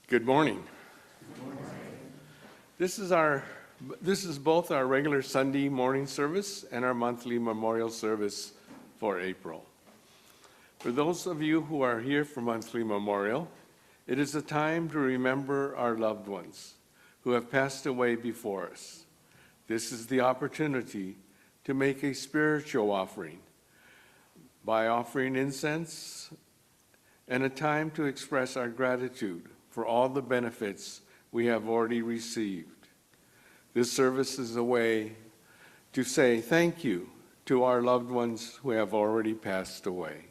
Good morning. This is both our regular Sunday morning service and our monthly memorial service for April. For those of you who are here for monthly memorial, it is a time to remember our loved ones who have passed away before us. This is the opportunity to make a spiritual offering by offering incense and a time to express our gratitude for all the benefits we have already received. This service is a way to say thank you to our loved ones who have already passed away.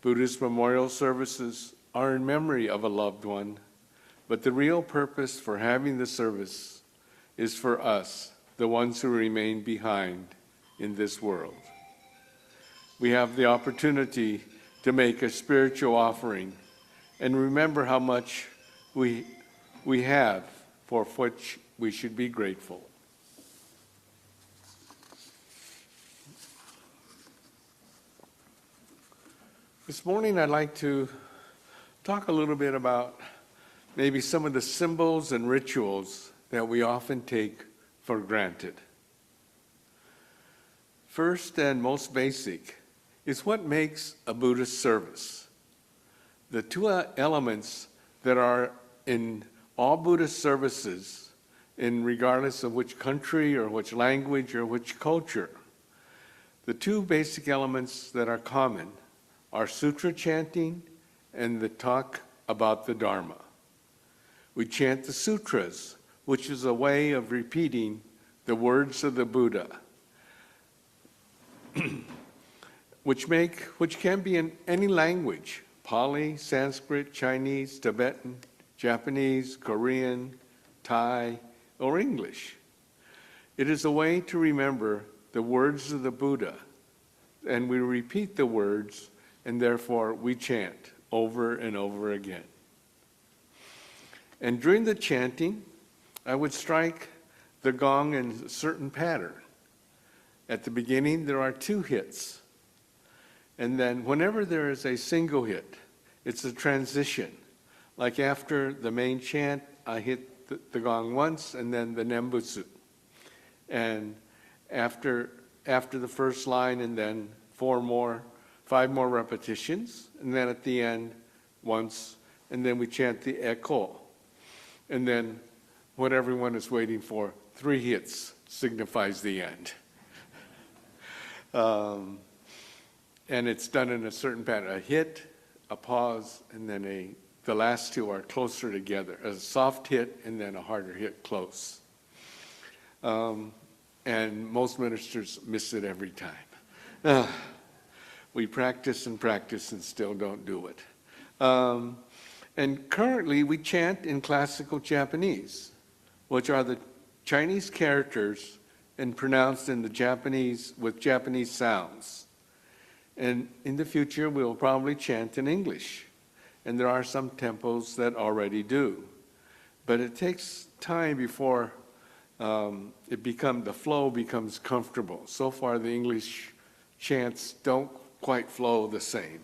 Buddhist memorial services are in memory of a loved one, but the real purpose for having the service is for us, the ones who remain behind in this world. We have the opportunity to make a spiritual offering and remember how much we have, for which we should be grateful. This morning I'd like to talk a little bit about maybe some of the symbols and rituals that we often take for granted. First and most basic is what makes a Buddhist service. The two elements that are in all Buddhist services, regardless of which country or which language or which culture, the two basic elements that are common are sutra chanting and the talk about the Dharma. We chant the sutras, which is a way of repeating the words of the Buddha, which can be in any language: Pali, Sanskrit, Chinese, Tibetan, Japanese, Korean, Thai, or English. It is a way to remember the words of the Buddha, and we repeat the words, and therefore we chant over and over again. And during the chanting, I would strike the gong in a certain pattern. At the beginning, there are 2 hits. And then whenever there is a single hit, it's a transition. Like after the main chant, I hit the gong once and then the nembutsu. And after the first line, and then 5 more repetitions. And then at the end, once, and then we chant the echo. And then what everyone is waiting for, 3 hits signifies the end. And it's done in a certain pattern: a hit, a pause, and then the last 2 are closer together. A soft hit and then a harder hit close. And most ministers miss it every time. We practice and practice and still don't do it. And currently we chant in classical Japanese, which are the Chinese characters and pronounced in the Japanese with Japanese sounds. And in the future, we'll probably chant in English. And there are some temples that already do. But it takes time before the flow becomes comfortable. So far, the English chants don't quite flow the same.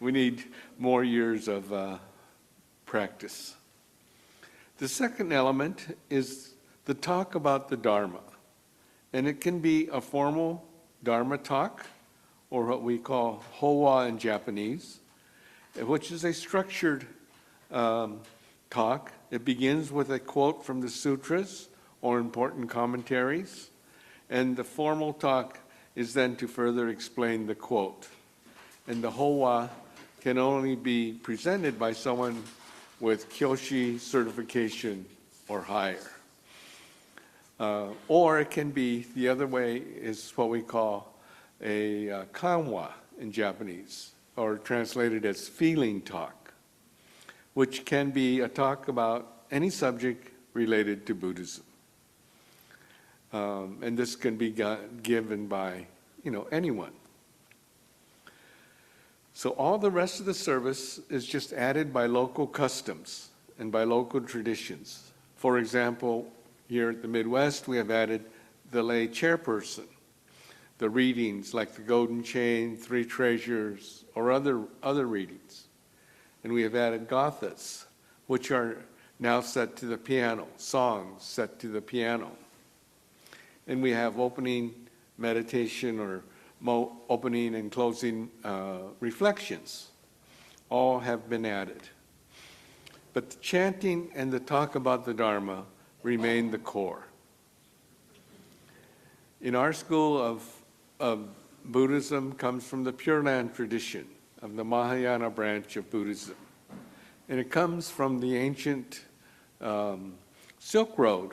We need more years of practice. The second element is the talk about the Dharma. And it can be a formal Dharma talk, or what we call Howa in Japanese, which is a structured talk. It begins with a quote from the sutras or important commentaries, and the formal talk is then to further explain the quote. And the Howa can only be presented by someone with Kyoshi certification or higher. Or it can be, the other way is what we call a kanwa in Japanese, or translated as feeling talk, which can be a talk about any subject related to Buddhism. And this can be given by, anyone. So all the rest of the service is just added by local customs and by local traditions. For example, here at the Midwest, we have added the lay chairperson, the readings like the Golden Chain, Three Treasures, or other readings. and we have added gathas, which are now set to the piano, songs set to the piano. And we have opening meditation or opening and closing reflections. All have been added. But the chanting and the talk about the Dharma remain the core. In our school of Buddhism comes from the Pure Land tradition of the Mahayana branch of Buddhism. And it comes from the ancient Silk Road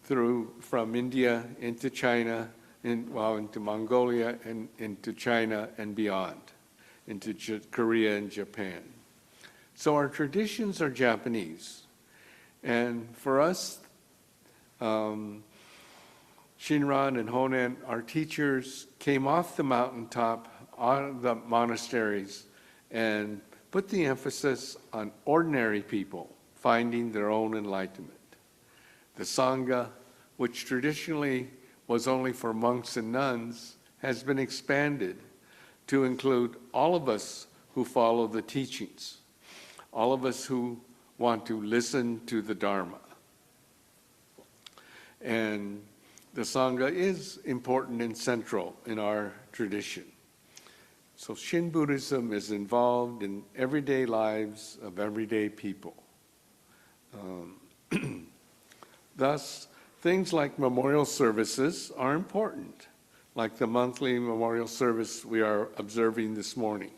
from India into China, into Mongolia and into China and beyond, into Korea and Japan. So our traditions are Japanese. And for us, Shinran and Honen, our teachers, came off the mountaintop on the monasteries and put the emphasis on ordinary people finding their own enlightenment. The Sangha, which traditionally was only for monks and nuns, has been expanded to include all of us who follow the teachings, all of us who want to listen to the Dharma. And the Sangha is important and central in our tradition. So Shin Buddhism is involved in everyday lives of everyday people. Thus, things like memorial services are important, like the monthly memorial service we are observing this morning.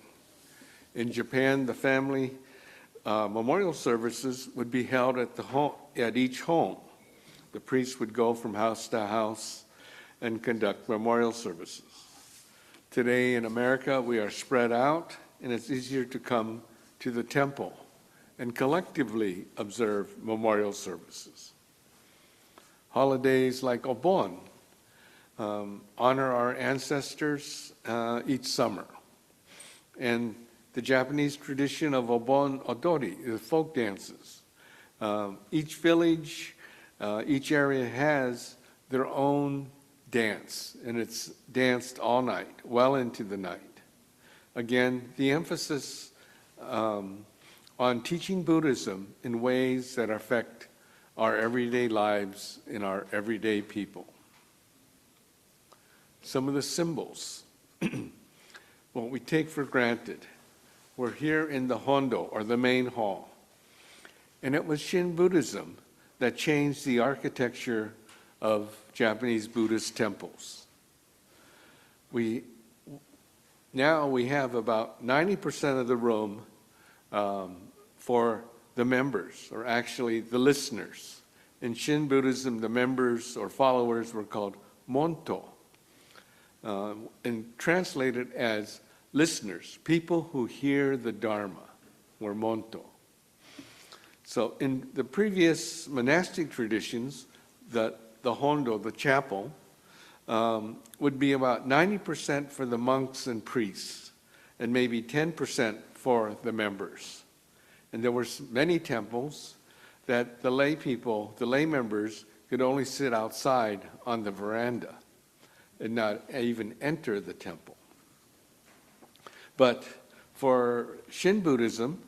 In Japan, the family memorial services would be held at each home. The priest would go from house to house and conduct memorial services. Today in America, we are spread out, and it's easier to come to the temple and collectively observe memorial services. Holidays like Obon honor our ancestors each summer. And the Japanese tradition of Obon Odori, the folk dances. Each village, each area has their own dance, and it's danced all night, well into the night. Again, the emphasis on teaching Buddhism in ways that affect our everyday lives in our everyday people. Some of the symbols, what we take for granted. We're here in the Hondo, or the main hall. And it was Shin Buddhism that changed the architecture of Japanese Buddhist temples. Now we have about 90% of the room for the members, or actually the listeners. In Shin Buddhism, the members or followers were called monto, and translated as listeners, people who hear the Dharma, were monto. So in the previous monastic traditions, the hondo, the chapel, would be about 90% for the monks and priests, and maybe 10% for the members. And there were many temples that the lay people, the lay members, could only sit outside on the veranda and not even enter the temple. But for Shin Buddhism,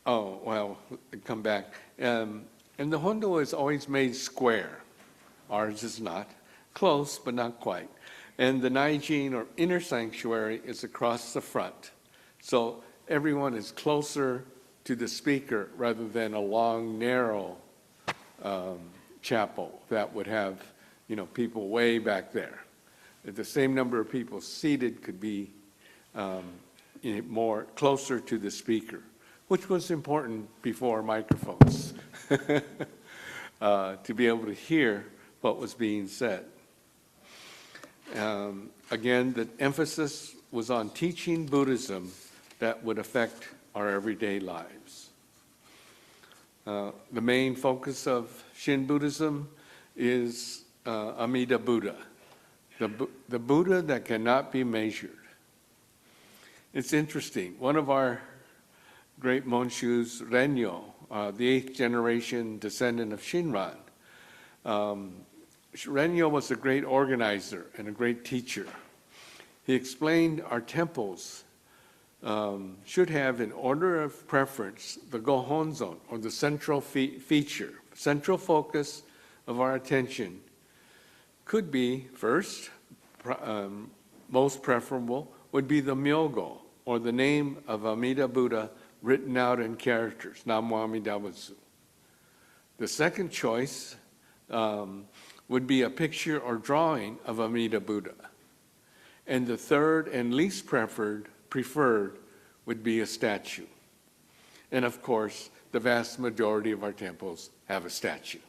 come back. And the hondo is always made square. Ours is not. Close, but not quite. And the naijin, or inner sanctuary, is across the front. So everyone is closer to the speaker rather than a long, narrow chapel that would have, people way back there. The same number of people seated could be more closer to the speaker, which was important before microphones, to be able to hear what was being said. Again, the emphasis was on teaching Buddhism that would affect our everyday lives. The main focus of Shin Buddhism is Amida Buddha, the Buddha that cannot be measured. It's interesting. One of our great Monshus, Renyo, the 8th generation descendant of Shinran, Renyo was a great organizer and a great teacher. He explained our temples should have in order of preference the gohonzon, or the central feature, central focus of our attention could be first, most preferable, would be the myogo, or the name of Amida Buddha written out in characters, Namo Amida Butsu. The second choice would be a picture or drawing of Amida Buddha. And the third and least preferred would be a statue. And of course, the vast majority of our temples have a statue.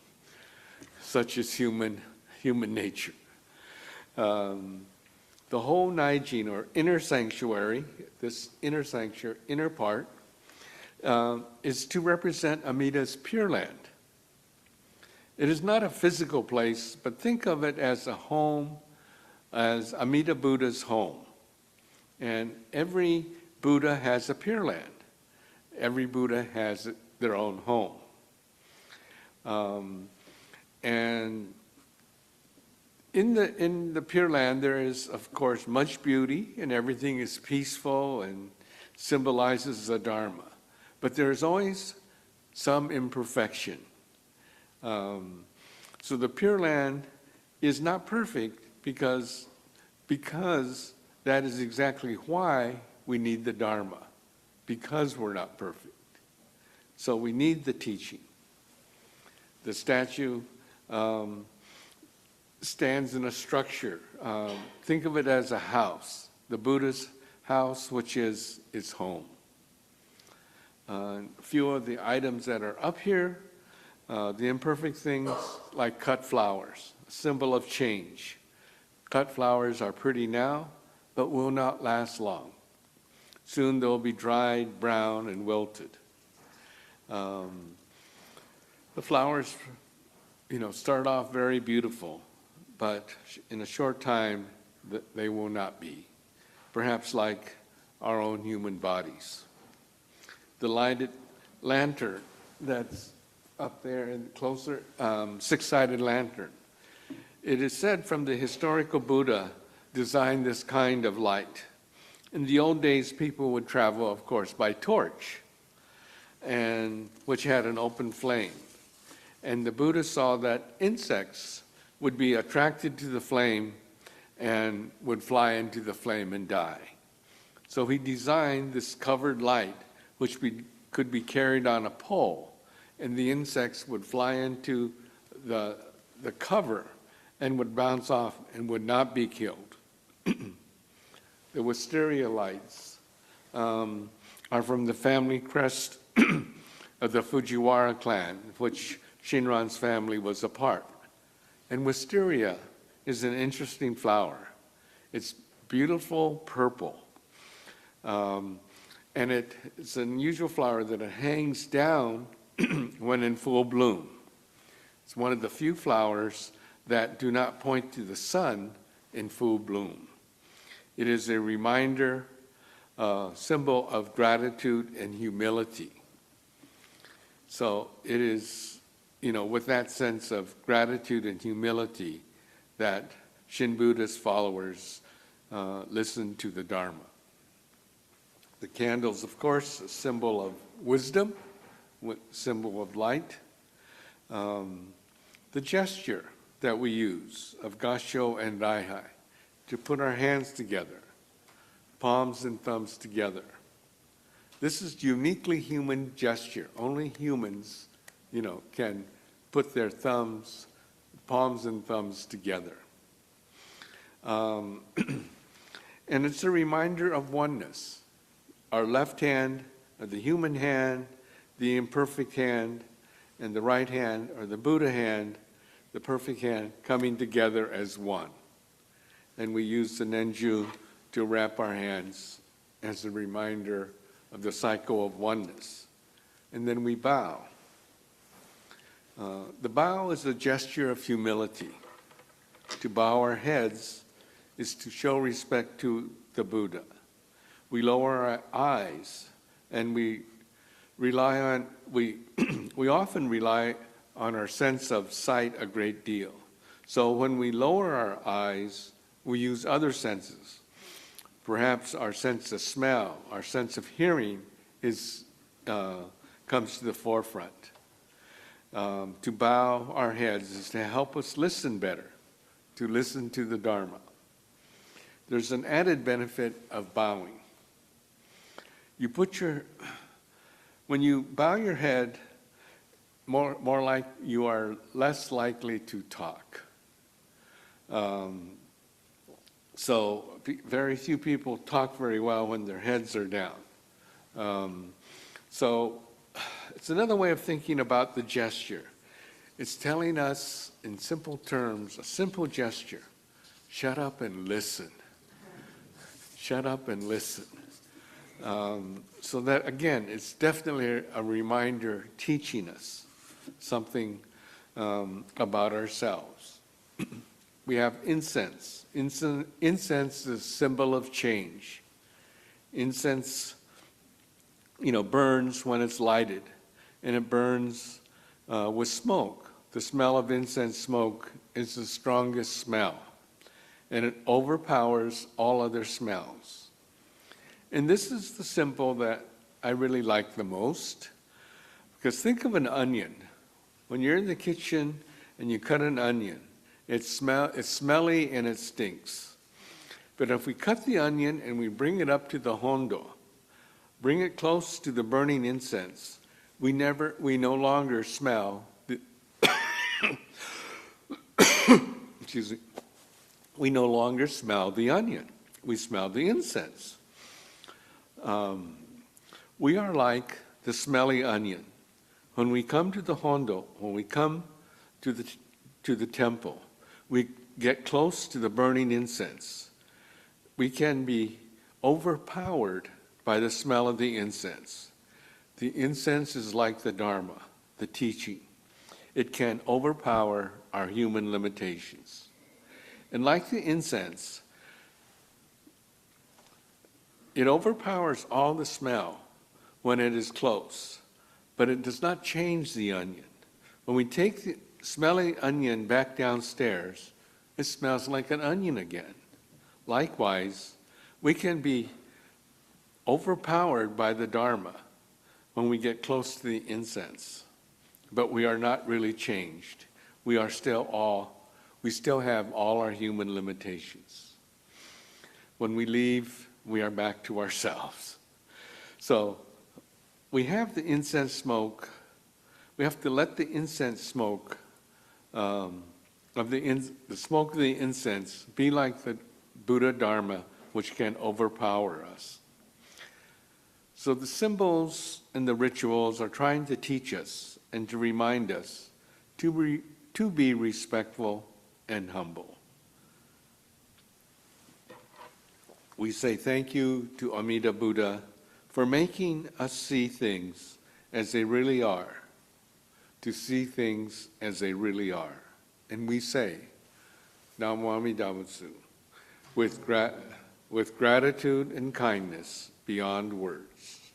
Such is human nature. The whole Naijin, or inner sanctuary, this inner part, is to represent Amida's Pure Land. It is not a physical place, but think of it as a home, as Amida Buddha's home. And every Buddha has a Pure Land. Every Buddha has their own home. And in the Pure Land, there is, of course, much beauty, and everything is peaceful and symbolizes the Dharma. But there's always some imperfection. So the Pure Land is not perfect because that is exactly why we need the Dharma, because we're not perfect. So we need the teaching. The statue stands in a structure. Think of it as a house, the Buddha's house, which is its home. A few of the items that are up here, the imperfect things like cut flowers, a symbol of change. Cut flowers are pretty now, but will not last long. Soon they'll be dried, brown, and wilted. The flowers, start off very beautiful, but in a short time, they will not be. Perhaps like our own human bodies. The lighted lantern that's up there and closer, six-sided lantern. It is said from the historical Buddha designed this kind of light. In the old days, people would travel, of course, by torch, and which had an open flame. And the Buddha saw that insects would be attracted to the flame and would fly into the flame and die. So he designed this covered light, which could be carried on a pole, and the insects would fly into the cover and would bounce off and would not be killed. The wisteria lights are from the family crest of the Fujiwara clan, of which Shinran's family was a part. And wisteria is an interesting flower. It's beautiful purple. And it's an unusual flower that it hangs down when in full bloom. It's one of the few flowers that do not point to the sun in full bloom. It is a reminder, symbol of gratitude and humility. So it is, with that sense of gratitude and humility that Shin Buddha's followers listen to the Dharma. The candles, of course, a symbol of wisdom, symbol of light. The gesture that we use of Gassho and Daihai, to put our hands together, palms and thumbs together. This is uniquely human gesture. Only humans, can put their palms and thumbs together. And it's a reminder of oneness. Our left hand, or the human hand, the imperfect hand, and the right hand, or the Buddha hand, the perfect hand, coming together as one. And we use the Nenju to wrap our hands as a reminder of the cycle of oneness. And then we bow. The bow is a gesture of humility. To bow our heads is to show respect to the Buddha. We lower our eyes, and we often rely on our sense of sight a great deal. So when we lower our eyes, we use other senses. perhaps our sense of smell, our sense of hearing comes to the forefront. To bow our heads is to help us listen better, to listen to the Dharma. There's an added benefit of bowing. When you bow your head, more like you are less likely to talk. So very few people talk very well when their heads are down. So it's another way of thinking about the gesture. It's telling us in simple terms, a simple gesture, shut up and listen. Shut up and listen. So that, again, it's definitely a reminder teaching us something about ourselves. We have incense. Incense is a symbol of change. Incense, burns when it's lighted, and it burns with smoke. The smell of incense smoke is the strongest smell, and it overpowers all other smells. And this is the symbol that I really like the most, because think of an onion. When you're in the kitchen and you cut an onion, it's smelly and it stinks. But if we cut the onion and we bring it up to the hondo, bring it close to the burning incense, we no longer smell the excuse me. We no longer smell the onion. We smell the incense. We are like the smelly onion. When we come to the hondo, when we come to the temple, we get close to the burning incense. We can be overpowered by the smell of the incense. The incense is like the Dharma, the teaching. It can overpower our human limitations. And like the incense, it overpowers all the smell when it is close, but it does not change the onion. When we take the smelly onion back downstairs, it smells like an onion again. Likewise, we can be overpowered by the Dharma when we get close to the incense, but we are not really changed. We still have all our human limitations. When we leave, we are back to ourselves. So we have the incense smoke. We have to let the incense smoke the smoke of the incense be like the Buddha Dharma, which can overpower us. So the symbols and the rituals are trying to teach us and to remind us to be respectful and humble. We say thank you to Amida Buddha for making us see things as they really are, to see things as they really are. And we say, Namo Amida Butsu, with gratitude and kindness beyond words.